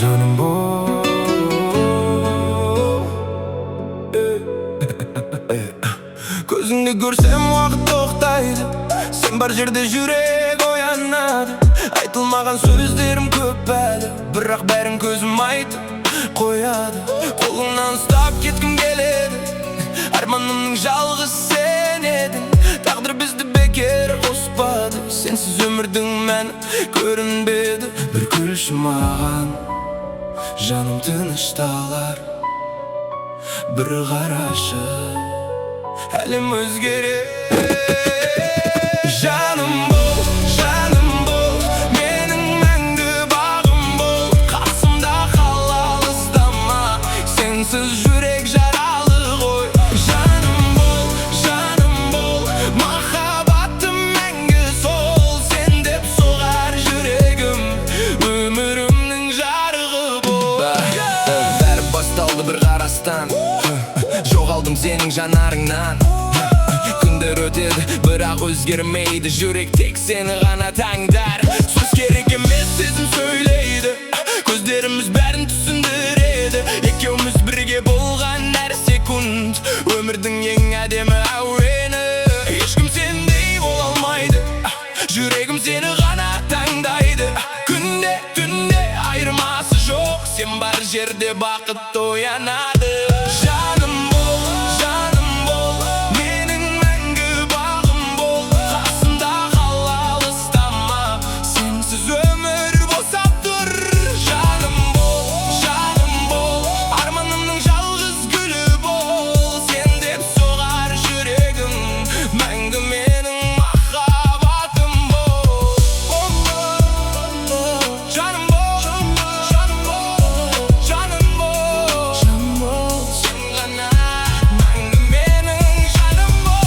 Canım bu Gözünde görsem vakit toktaydı. Sen bar jerde yürek oyanады. Айтылмаған сөздерім көп әлі, бірақ бәрін көзім айтып қояды. Қолыңнан ұстап кеткім келеді, арманымның жалғыз сен едің. Тағдыр бізді бекер қоспады, сенсіз өмірдің мәні көрінбеді. Бір күлші маған, жаным тынышталар. Bir қарашы, әлем өзгерер. Жаным бол, жаным бол, менің мәңгі бағым бол. Қасымда қал, алыстама, сенсіз жүрек жаралы ғой. Жаным бол, махаббатым мәңгі сол. Сен деп соғар жүрегім, өмірімнің жарығы бол. Бәрі басталды бір қарастан, жоғалдым сенің жанарыңнан. Күндер өтеді, бірақ өзгермейді. Жүрек тек сені ғана таңдар. Сөз керек емес, сезім сөйлейді. Көздеріміз бәрін түсіндіреді. Екеуміз бірге болған әр секунд, өмірдің ең әдемі әуені. Ешкім сендей бола алмайды, жүрегім сені ғана таңдайды. Күнде түнде айырмасы жоқ, сен бар жерде бақыт оянады. Жаным бол, жаным бол, менің мәңгі бағым бол. Қасымда қал, алыстама, сенсіз өмір босап тұр. Жаным бол, арманымның жалғыз гүлі бол. Сен деп соғар жүрегім, мәңгі менің махаббатым бол. Жаным бол, жаным бол, жаным бол, сен ғана мәңгі менің жаным бол.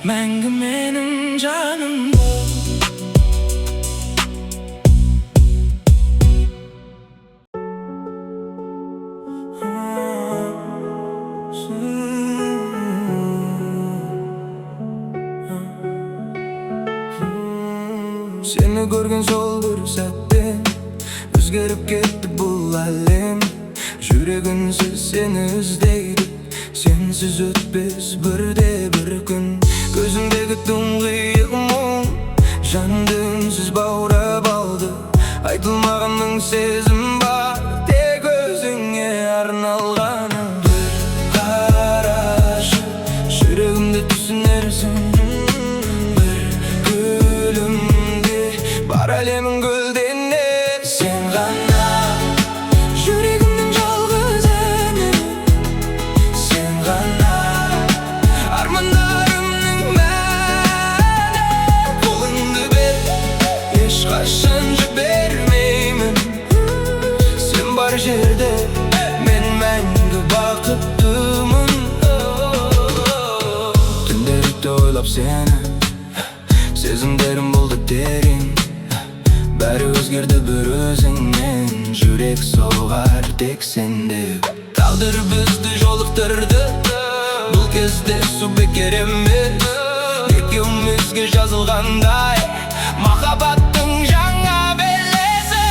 Мәңгі менің жаным бол. Seni көрген сол бір сәттен өзгеріп кетті бұл әлем. Жүрегінсіз сені іздейді, сенсіз өтпес бірде бір күн. Көзіңдегі тұңғиық мұң жанымды үнсіз баурап алды. Айтылмағанның сезім бар, тек өзіңе арналғаны. Bir қарашы, жүрегімді түсінерсің. Bir гүлімде бар әлемің гүлденер. Сен ғана жүрегімнің жалғыз әні. Сен ғана армандарымның мәні. Қолыңды бер, ешқашан жібермеймін. Сен бар жерде мен мәңгі бақыттымын. Түндерді ойлап сені, сезімдерім болды терең. Бәрі өзгерді бір өзіңнен, жүрек соғар тек сенде. Тағдыр бізді жолықтырды, бұл кездесу бекер емес. Екеумізге жазылғандай махаббаттың жаңа белесі.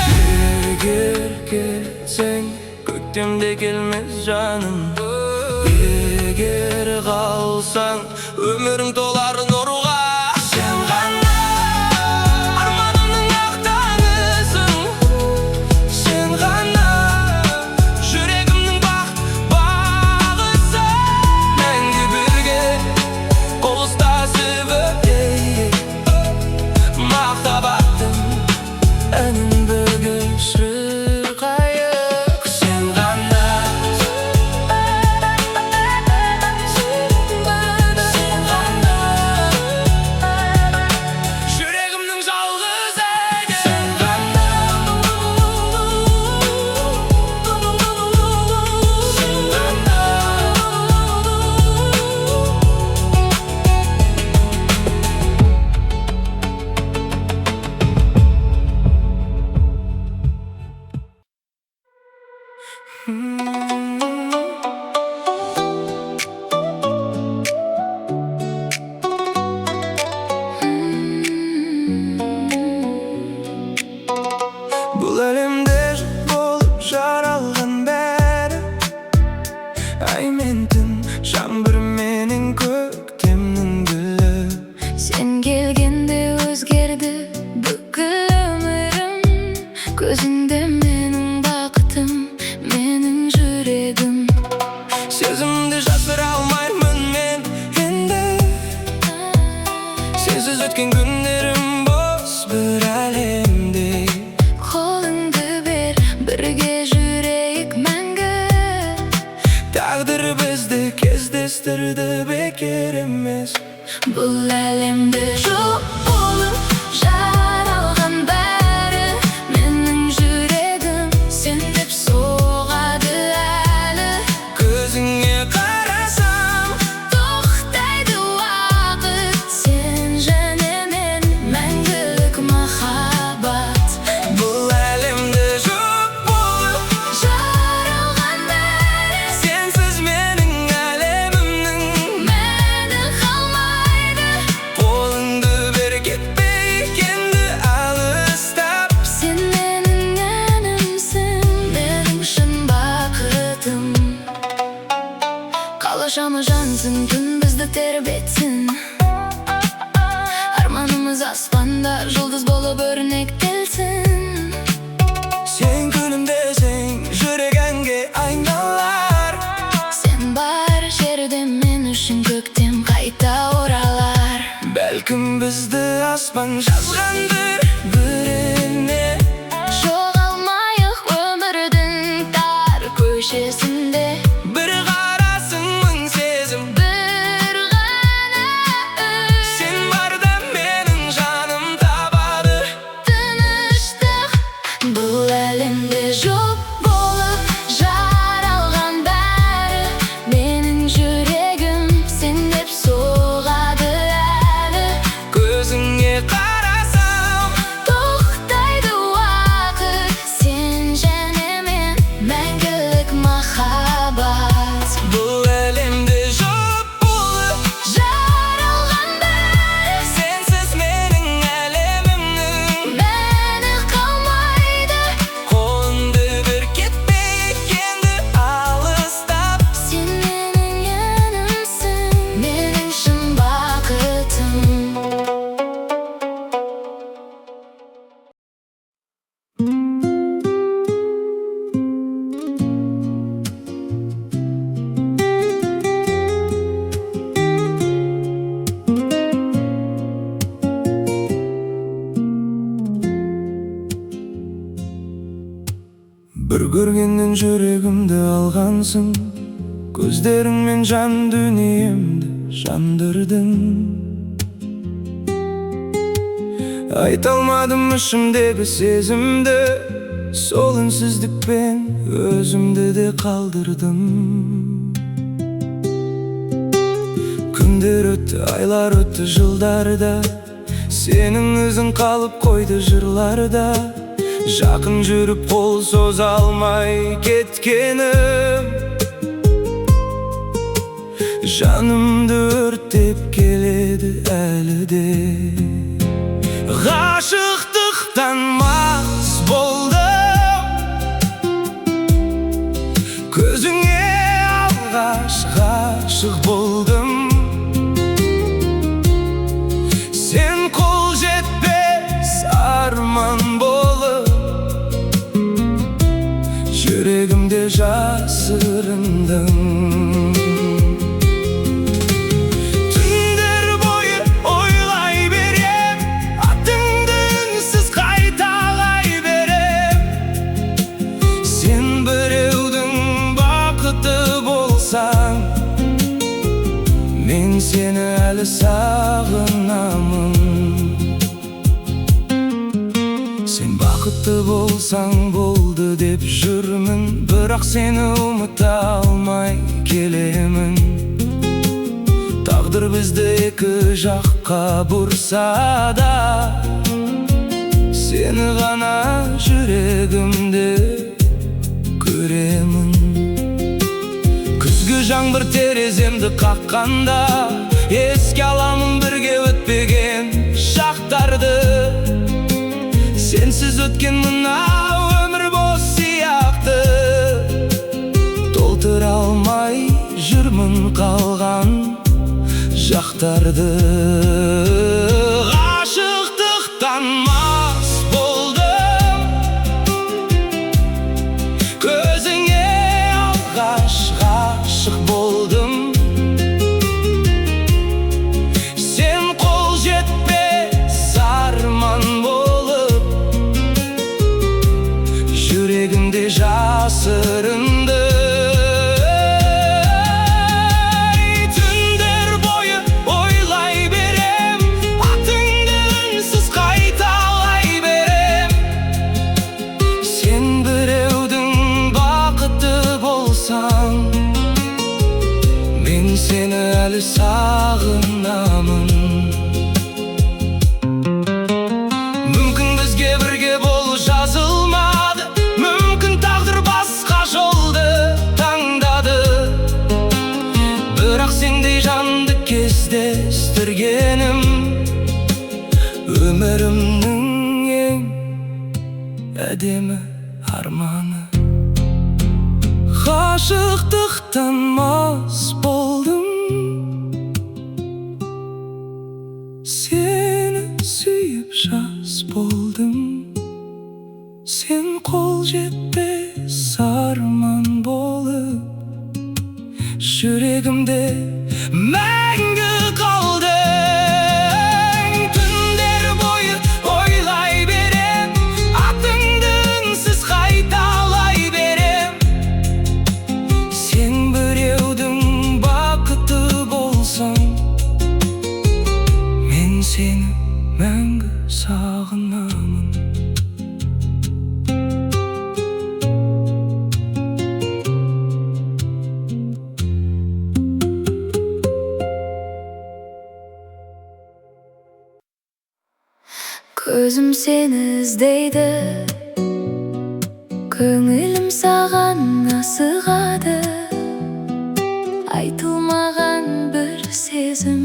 Егер кетсең, көктемде келмес жаным. Егер қалсаң, өмірің толар нұрға. Сен ғана арманымның ақ таңысың. Сен ғана жүрегімнің бағысы. Мәңгі бірге қол ұстасып өтейік, махаббаттың әнін бірге шырқайық. Сен ғана сен ғана bekar emas. Bu alemde çok olup jaralgan bari mening yuragim sen deb so'g'adi hali. Ko'zingga qarasam To'xtaydi vaqt sen jana men mangulik muhabbat. bu alamda yo'q bo'lib Jaralgan bari sensiz mening alamimning meni qolmaydi. qo'lingda bir ketmay kendi alistab. Sen mening yanimsin, mening shin baqitim. Qalashama jansın, tun bizni terib etsin. Armanımız asmanda, yıldız bo'lib o'rnaktilsin. Sen kulimdasang yuragimga aynalar. Sen bar yerda men uchun ko'ktem qayta o'ralar. Balkim bizni osmon yozgandir birini. Жоғалмайық өмірдің тар көшесінде. Bir qarasın ming sezim, Bir ғана үн sen barda mening jonim tabadi. тыныштық. Бұл әлемде жоқ болып жаралған бәрі менің жүрегім сен деп соғады әлі. Ko'zingga qarasam To'xtaydi vaqt sen jana men mangulik muhabbat. bu alamda yo'q bo'lib Jaralgan bari sensiz mening alamimning meni qolmaydi. qo'lingda bir ketmay kendi alistab. Sen mening yanimsin, mening shin baqitim. Bir ko'rgandan yuragimni olgansın, ko'zlaringmen jon dunyamni jondirding. Aytolmadim ishimdagi sezimdi, solinsizlikpen o'zimda de qoldirdim. Kunlar o'tdi, aylar o'tdi, yillarda sening o'zing qolib qo'ydi jirlarda. Жақын жүріп қол соза алмай кеткенім жанымды өртеп келеді әлі де. Ғашықтықтан мас болдым, көзіңе алғаш ғашық болдым. Сен қол жетпес арман болып жүрегімде жасырындың. Түндер бойы ойлай берем, атыңды үнсіз қайталай берем. Сен біреудің бақыты болсаң, мен сені әлі сағынамын. Sen бақытты болсаң болды деп жүрмін, бірақ сені ұмыта алмай келемін. Тағдыр бізді екі жаққа бұрса да, сені ғана жүрегімде көремін. Күзгі жаңбыр тереземді қаққанда, еске аламын бірге өтпеген шақтарды. Sensiz ötken mına ömür boş siyahtı, толтыра алмай жүрмін қалған жақтарды. Ғашықтықтан мас болдым, көзіңе алғаш ғашық болдым. Сен қол жетпес арман болып жүрегімде жасырынды. Түндер әлі сағынамын. Мүмкін бізге бірге болу жазылмады, мүмкін тағдыр басқа жолды таңдады. Бірақ сендей жанды кездестіргенім өмірімнің ең әдемі арманы. Ғашықтықтан мас болдым, сені сүйіп жас болдым. Сен қол жетпес арман болып жүрегімде мәңгі қалдың. Түндер бойы ойлай берем, атыңды үнсіз қайталай берем. Сен біреудің бақыты болсаң, мен сені мәңгі сағынамын. Көзім сені іздейді, көңілім саған асығады. Айтылмаған бір сезім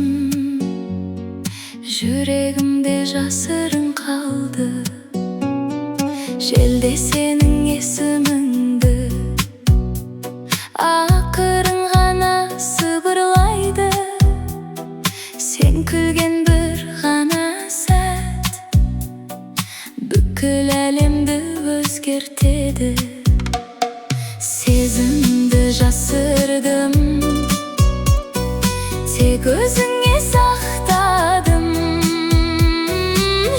жүрегімде жасырын қалды. Желде сенің есіміңді ақырын ғана сыбырлайды. Сен күлген бір ғана сәт бүкіл әлемді өзгертеді. Сезімді жасырдым, тек өзіңе сақтадым.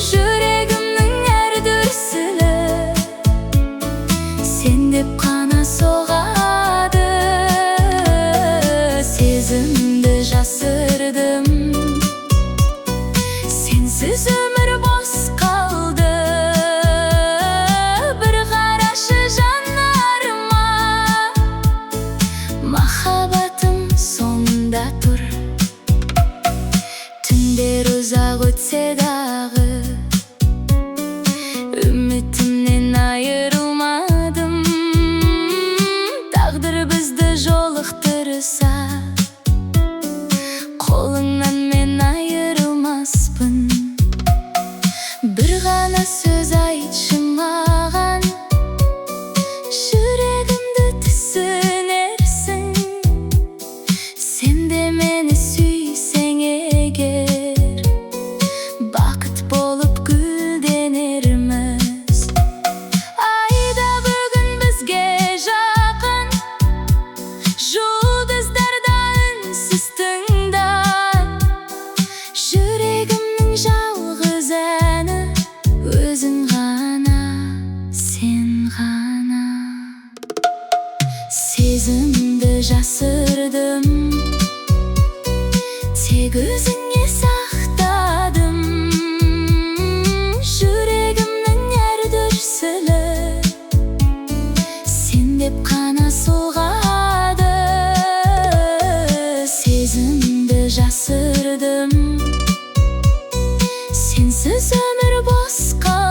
Жүрегімнің әр дүрсілі сен деп қана соғады. Сезімді жасырдым, сенсіз өмір бос қалды. Бір қарашы жанарыма, махаббатым сонда тұр. Түндер ұзақ өтсе дағы, үмітімнен айырылмадым. Тағдыр бізді жолықтырса, қолыңнан мен айырылмаспын. Бір ғана сөз айтшы маған, жүрегімді түсінерсің. Сен де мені сүйсең егер, бақыт болып гүлденерміз. Айда бүгін бізге жақын, жұлдыздарда үнсіз тыңда. Жүрегімнің жалғыз әні өзің ғана, сен ғана. Сезімді жасырдым, тек өзіңе сақтадым. Жүрегімнің әр дүрсілі сен деп қана соғады. Сезімді жасырдым, сенсіз өмір бос қалды.